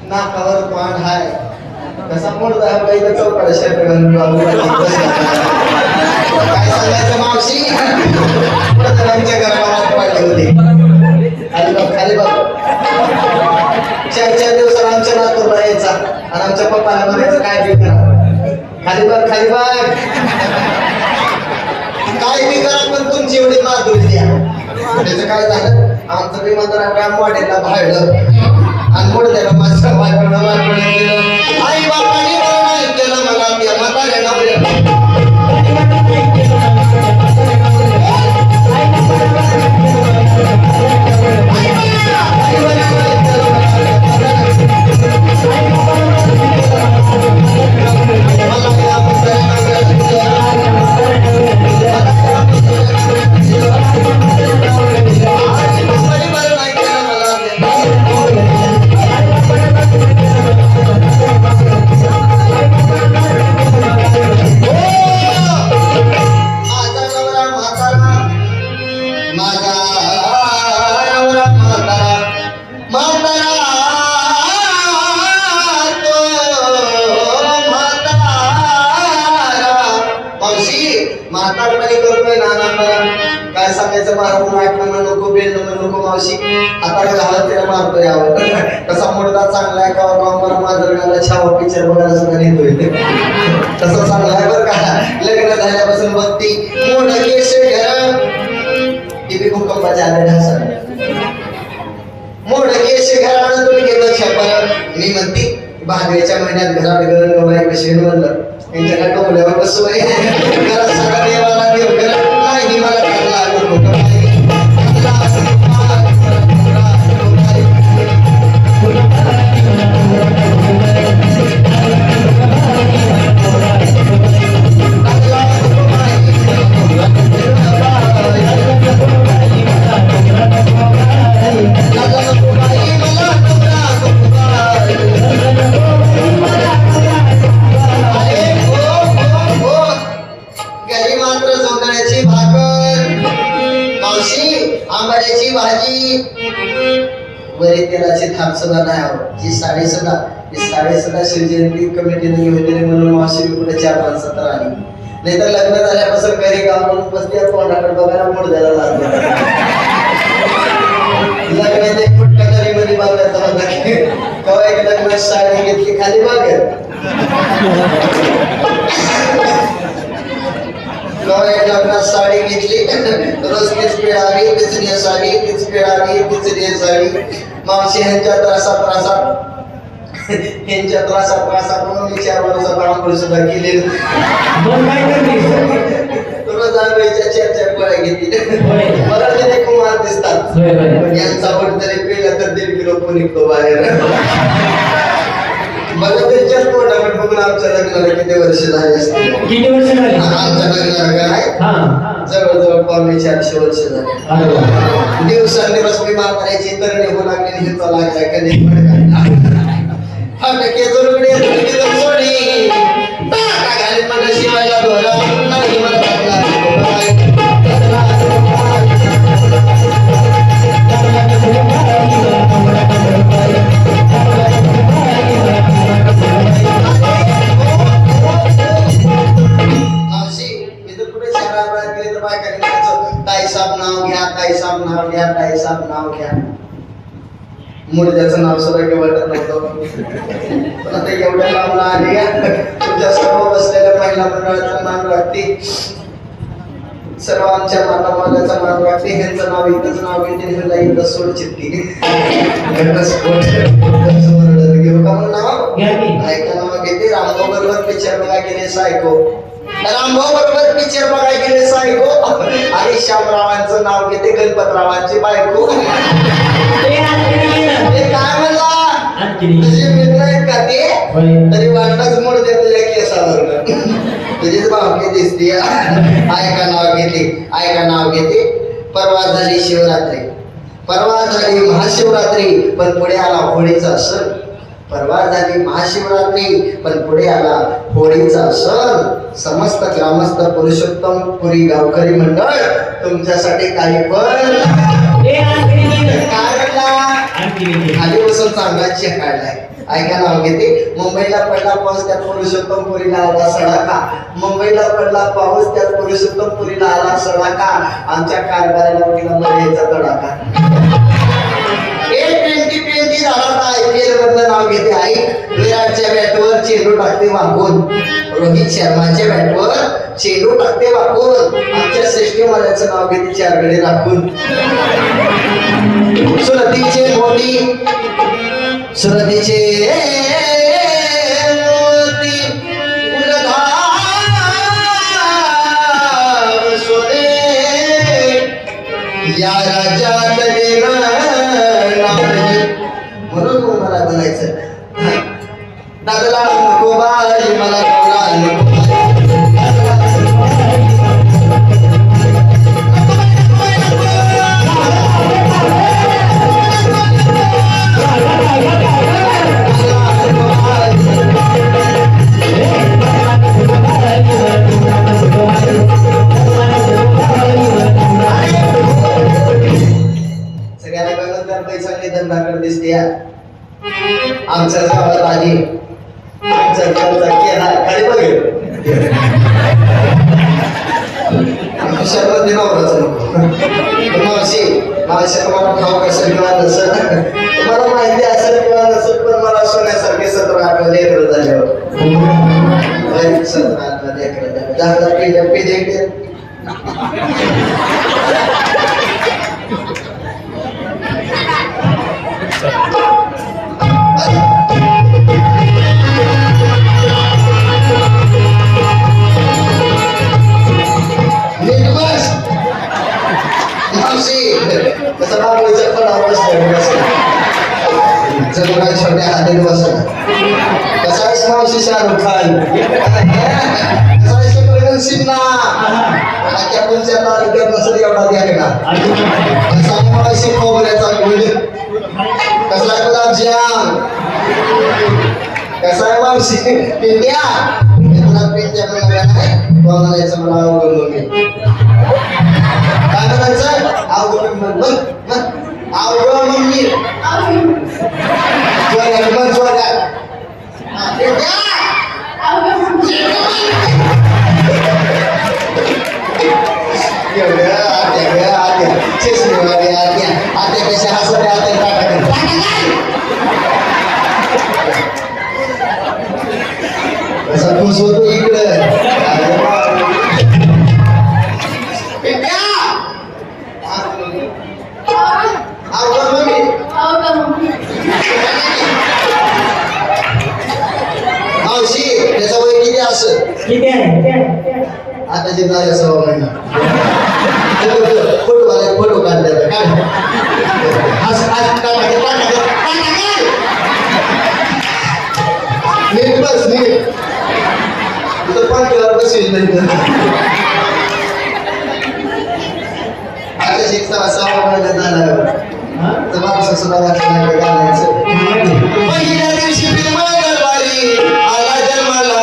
नाकावर पान हाय कसा मोडता हा बाई चौकडा शर्ट घालून काय सांगायचं मावशी आमच्या घराला पाडले होते खाली बघ 4 दिवसाला आमच्या नातूला यायचा आणि आमच्या पप्पाला म्हणायचं काय बी करा खाली बघ काय बी करा पण तुमची एवढी माधुरी द्या त्याचं काय झालं आमचं बी मात्र काय मॉडेलला भाडलं आणि मोड द्यायला माझं वाटणं केलं आई बापाने मला नाही केलं मला त्या म्हाताऱ्याला म्हातारपणी करतोय नाना काय सांगायचं मारून वाटणं नको बेलणं नको मावशी आता घालत त्याला मारतोय यावर कसा मुलगा चांगला आहे का मला माझं छावा पिक्चर बघायला सुद्धा नेतोय तसं चांगला आहे बरं का लग्न झाल्यापासून बघती मोठं केश घर ती बी भूकंपाच्या आल्या ढासा मोठं केश घरानं तुम्ही गेलं छापर मी म्हणती भागव्याच्या महिन्यात घरात गरण गवळाय कशी म्हणलं त्यांच्या डोंबल्यावर बसू घरात सगळा देवाला देव घरात नाही मला आंबाड्याची भाजी वरी तेलाची थाप सुद्धा नाही आवडत ही साडी सुद्धा शिवजयंती कमिटीने घेतलेली म्हणून मावशी कुठे 4 माणसं तर आली नाही तर लग्न झाल्यापासून घरी गावाला बसते तोंडाकडे बघायला मोड द्यायला लागला लग्नात एक फुटका तरी मध्ये बघायचा होता कवा एक लग्नात साडी घेतली खाली बघत लग्नात साडी घेतली रोज तीच पिळावी तीच नेसावी तीच पिळावी तीच नेसावी मावशी ह्यांच्या त्रासात मी 4 वर्षात आंघोळ सुद्धा केली रोज आंघोळीच्या 4 गोळ्या घेतली मला ते कुमार दिसतात यांचा वट तरी पिळला तर 1.5 किलो पण निघतो बाहेर मला त्यांच्याच तोंडाकडे बघून आमच्या लग्नाला किती वर्ष झाली असतील आमच्या लग्नाला काय जवळजवळ 450 वर्ष झाली दिवसांदिवस मी म्हाताऱ्याची तर निघू लागली हिचा लागलाय कधी फटके जोडले सोडी घाली मला शिवायला धोरा नाही मला नाव घ्या मुर्द्याचं नाव सुद्धा काही वाटत नव्हतं पण आता एवढ्या लांबला आली तुमच्या सर्व बसलेल्या महिला मंडळाचा मान राखते सर्व आमच्या माता माताचा मान राखते ह्यांचं नाव इथंच नाव घेते ह्याला इथं सोड चिठ्ठी घेऊ का म्हणून नाव ऐका नाव घेते रामभाऊ बरोबर पिक्चर बघा गेले सायको रामभाऊ बरोबर पिक्चर बघायला गेले सायको आणि श्यामरावांचं नाव घेते गणपतरावांची बायको काय म्हणला तुझे मित्र आहेत का ते तरी वाटताच मोड दे तुझ्या केसावर तुझीच भावकी दिसते ऐका नाव घेते परवा झाली शिवरात्री परवा झाली महाशिवरात्री पण पुढे आला होळीचा सण परवा झाली महाशिवरात्री पण पुढे आला होळीचा सण समस्त ग्रामस्थ पुरुषोत्तम पुरी गावकरी मंडळ तुमच्यासाठी काही पण काय म्हणला खाली बसून चांगला चेक काढलाय. ऐका नाव घेते. मुंबईला पडला पाऊस त्यात पुरुषोत्तम पुरीला आला सडाका. मुंबईला पडला पाऊस त्यात पुरुषोत्तम पुरीला आला सडाका. आमच्या कारभाराला बघितला मर्याचा तडाका. T20 झाला IPL मधलं नाव घेते. आई विराटच्या बॅटवर चेंडू टाकते वाकून. रोहित शर्माच्या बॅटवर चेंडू टाकते वाकून. आमच्या सृष्टीवाल्याचं नाव घेते चार गडे राखून. सुरतीचे मोठी सुरतीचे मोती उलघाव सोने या राजात म्हणून मला बनायचं. दादला नको बाई मला नको. सगळ्याला कळत पैसा धंदाकडे दिसते. आमच्या गावात आली आमच्या गावचा केला खाली बघेल शर्वत नवराच नको. मावशी तुम्हाला ठाऊक असेल किंवा नसेल, तुम्हाला माहिती असेल किंवा नसेल, पण मला सोन्यासारखे 17-18 लेकरं झाल्यावर 17-18 लेकरं झाल्यावर पेजेंट छोट्या हातीत बसला. कसा आहेस मावशी शाहरुख खान? कसा आहेस शत्रुघ्न सिन्हा? आजच्या पुढच्या तालुक्यात नसेल एवढा द्या का? कसा आहे मावशी खोबऱ्याचा गुळ? कसा गुलाबजाम? कसा आहे मावशी पिंट्या? तुला पिंट्या मला म्हणायचं मला अवघड मम्मी. काय म्हणायचं? अवघड मम्मी. अवघड मम्मी खुश होतो इकडं. मावशी त्याचा वय किती असं? आता जे झाले 6 महिना फोटो काढले नीट बस नीट तुझं पाठीवर बसेल नाही. आता शिक्षा 6 महिना झाला तर माणसं सुद्धा घालायचं. पहिल्या दिवशी मंगळवारी आला जन्माला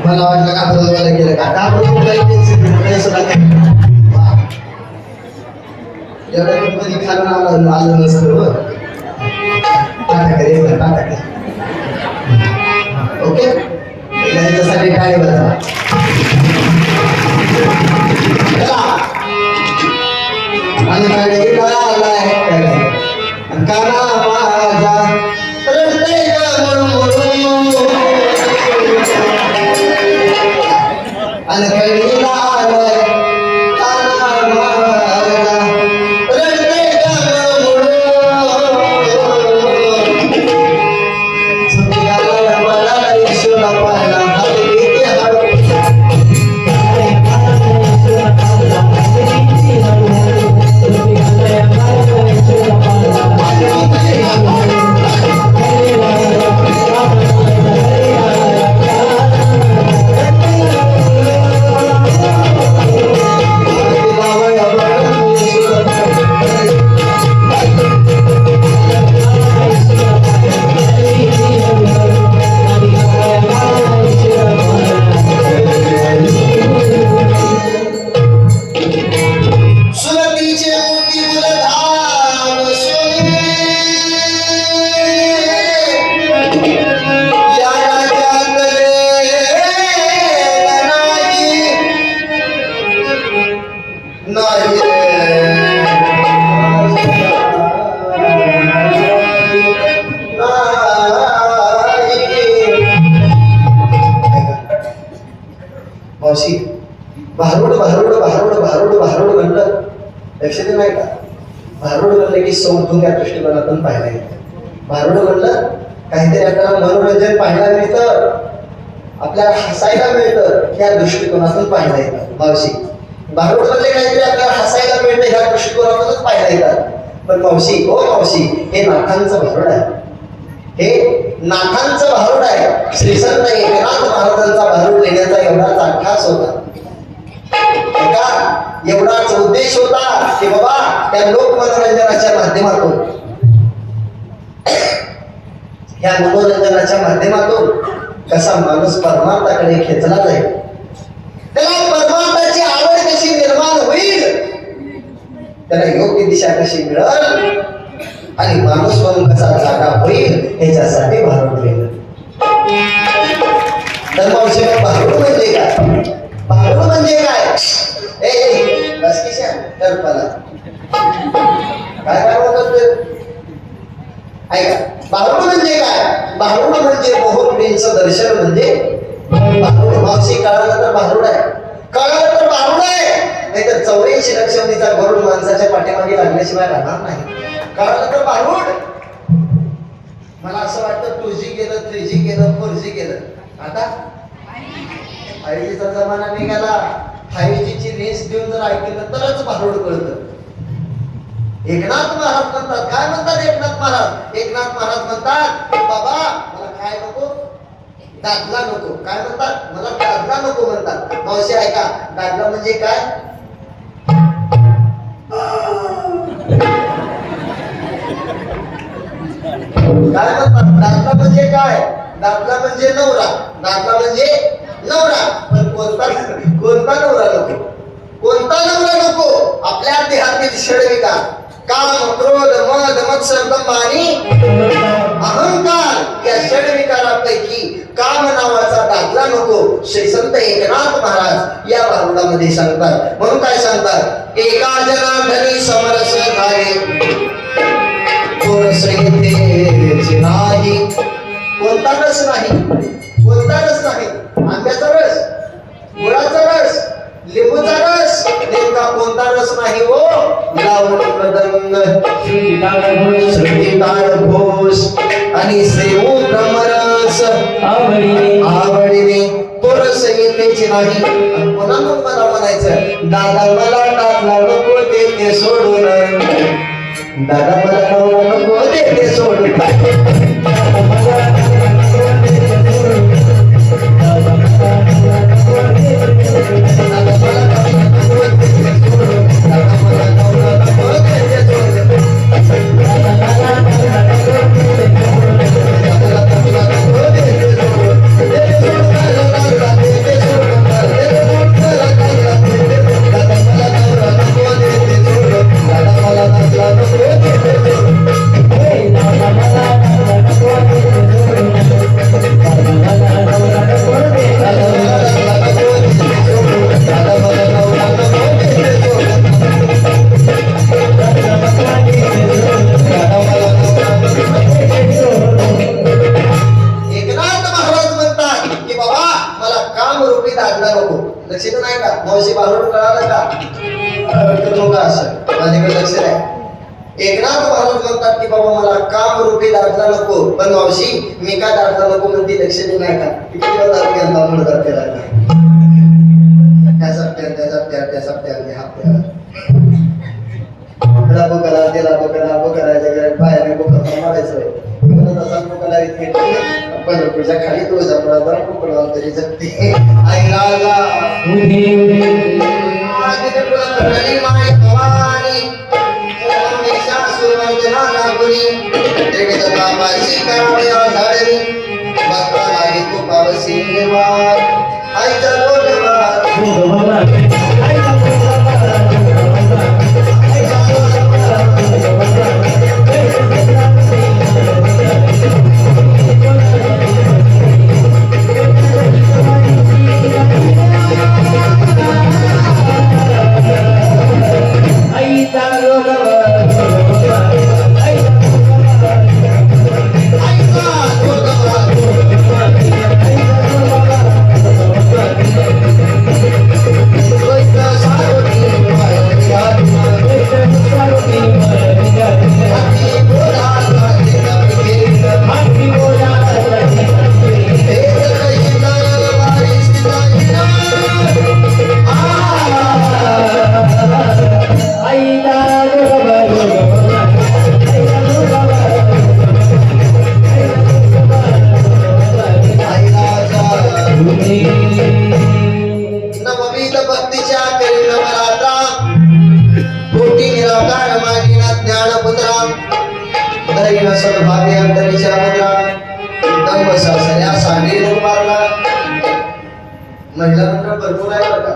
मला वाटलं का बरोबर गेलं का एवढं कधी खालून आलं नसतं. ओके याच्यासाठी काय बघा आणि उठून त्या दृष्टिकोनातून पाहायला येतं. भारुड म्हणलं काहीतरी आपल्याला मनोरंजन पाहायला मिळतं, आपल्याला हसायला मिळतं, या दृष्टिकोनातून पाहायला येतं. मावशी भारुड म्हणजे काहीतरी आपल्याला हसायला मिळतं, ह्या दृष्टिकोनातूनच पाहायला येतात. पण मावशी, हो मावशी, हे नाथांचं भारुड आहे, हे नाथांचं भारुड आहे. श्री संत एकनाथ महाराजांचा भारुड लेण्याचा एवढाच आठास होता, एवढाच उद्देश होता की बाबा त्या लोक मनोरंजनाच्या माध्यमातून, या मनोरंजनाच्या माध्यमातून कसा माणूस परमार्थाकडे खेचला जाईल, त्याला परमार्थाची आवड कशी निर्माण होईल, त्याला योग्य दिशा कशी मिळेल आणि माणूस म्हणून कसा जागा होईल, ह्याच्यासाठी भारुड लिहिलं. तर मावशी, भारुड म्हणजे काय? भारुड म्हणजे काय? बस किशा टरपाला काय काय म्हणतात ऐका. भारुड म्हणजे काय? भारुड म्हणजे मोहप्रियांचं दर्शन म्हणजे भारुड. मावशी कळालं तर भारुड आहे, कळालं तर भारुड आहे, नाहीतर 84 लक्षणीचा गरुड माणसाच्या पाठीमागे लागल्याशिवाय राहणार नाही. कळालं तर भारुड. मला असं वाटतं 2G गेलं, 3G गेलं, 4G गेलं, आता 5Gचा जमाना निघाला. 5Gची रेंज देऊन जर ऐकलं तरच भारुड कळतं. एकनाथ महाराज म्हणतात, काय म्हणतात एकनाथ महाराज? एकनाथ महाराज म्हणतात, बाबा मला काय नको, दादला नको. काय म्हणतात? मला दादला नको म्हणतात. मावशी ऐका, दादला म्हणजे काय? काय म्हणतात? दादला म्हणजे काय? दादला म्हणजे नवरा, दादला म्हणजे नवरा. पण कोणता कोणता नवरा नको? कोणता नवरा नको? आपल्या देहातील षडविकार, काम, क्रोध, मद, मत्सर, दंभ आणि अहंकार, या षडविकारापैकी काम नावाचा दाखला नको. श्री संत एकनाथ महाराज या भारुडामध्ये सांगतात. म्हणून काय सांगतात? एका जनार्दनी समरस झाले, कोरस येथे नाही. कोणता रस नाही? कोणता रस नाही? आंब्याचा रस, गुळाचा रस, लिंबूचा रस, नेमका कोणता रस नाही हो? लावण मृदंग, श्रुती ताळ घोष आणि सेवू ब्रह्मरस आवडीने तो रस येतेच नाही. पुन्हा मग मला म्हणायचं, दादा मला टाकला नको ते सोडून, दादा मला नवरा नको ते सोडून, लक्षात नाही का? मावशी भारुड कळालं का? असं माझ्याकडे लक्ष आहे. एकनाथ महाराज म्हणतात की बाबा मला काम रूपी दाखला नको. पण मावशी मी का दाखला नको म्हणते? लक्ष नाही का? किती दाखला मुळदार केला त्या सप्त्याने हप्त्याला राबो करा, ते राबो करायचं घरात बाहेर मारायचं. पंढरपूरच्या खाली तुळजापुरात कुकडा तरी जगते. आई राजा आई हरिण सद्भावे अंतरीच्या मुद्रा एकदम बसा या सांगे लोक मारला महिला मंडळ भरपूर आहे बरं का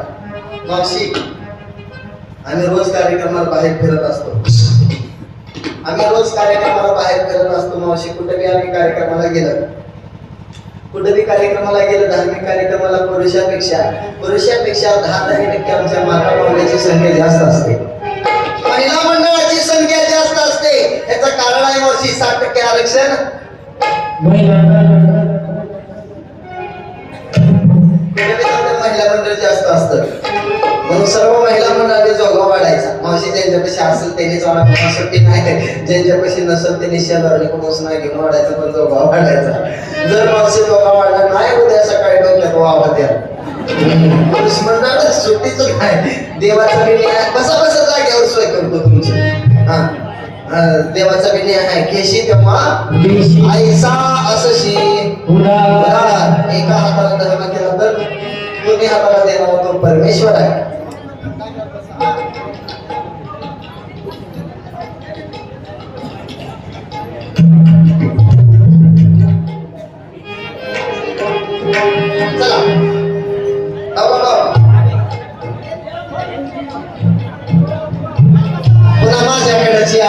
मावशी आम्ही रोज कार्यक्रमाला बाहेर फिरत असतो मावशी कुठे बी आम्ही कार्यक्रमाला गेलं धार्मिक कार्यक्रमाला पुरुषापेक्षा 10% आमच्या माता मावल्याची संख्या जास्त असते महिला मंडळाची संख्या जास्त असते याचं कारण आहे मावशी 60% आरक्षण महिला मंडळ जास्त असतं म्हणून सर्व महिला मंडळाने जोगा वाढायचा मावशी ज्यांच्यापाशी असेल त्यांनीच वाढा सुट्टी नाही ज्यांच्यापाशी नसेल त्यांनी शेजारी कोणच नाही घेऊन वाढायचा पण जोगा वाढायचा जर मावशी जोगा वाढला नाही उद्या सकाळी डोक्यात वावा द्या पुरुष मंडळ सुट्टीच नाही देवाचा विनय बसा जागेवर सोय करतो तुमची देवाचा विनय आहे केशी तेव्हा ऐसा असशी एका हाताला धर्म केला तर दोन्ही हाताला देणारा तो परमेश्वर आहे चला पुन्हा माझ्याकडची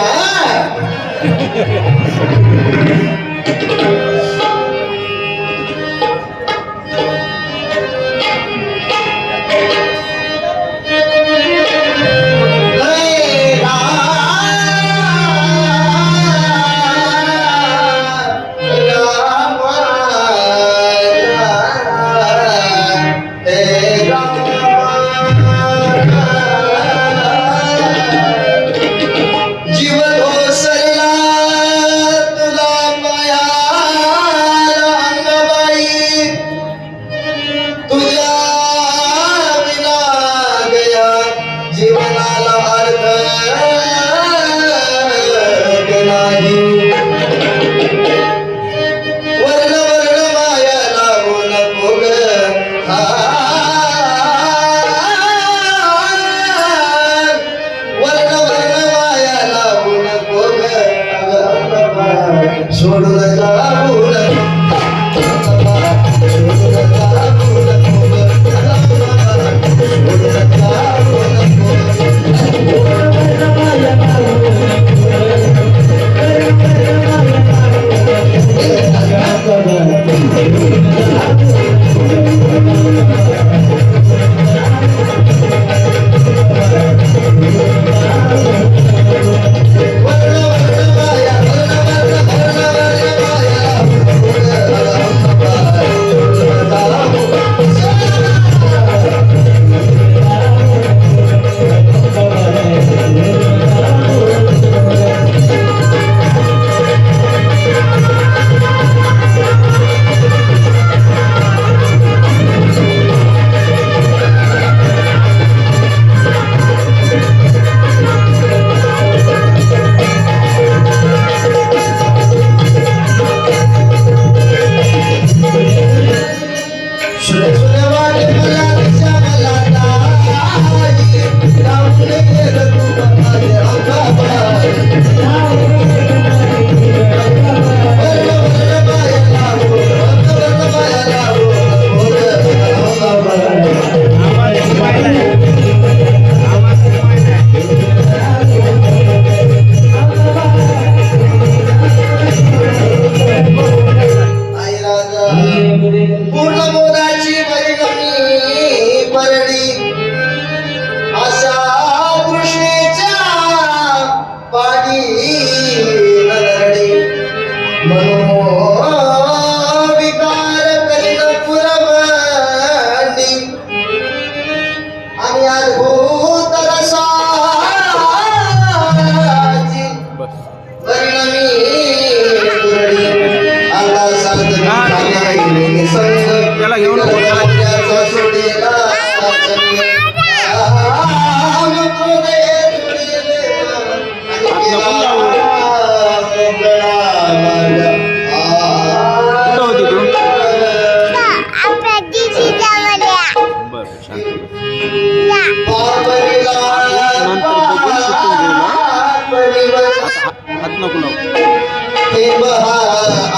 हात नको लावू. थेंब हा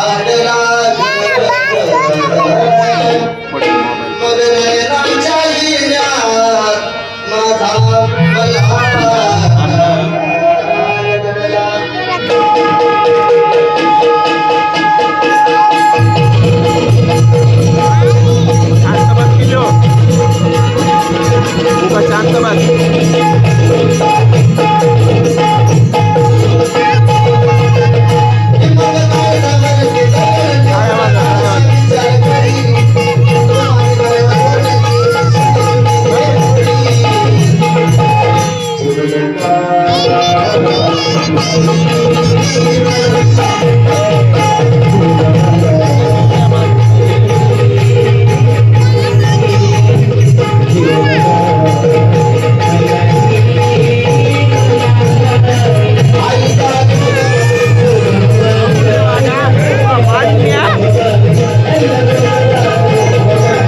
आडला ग.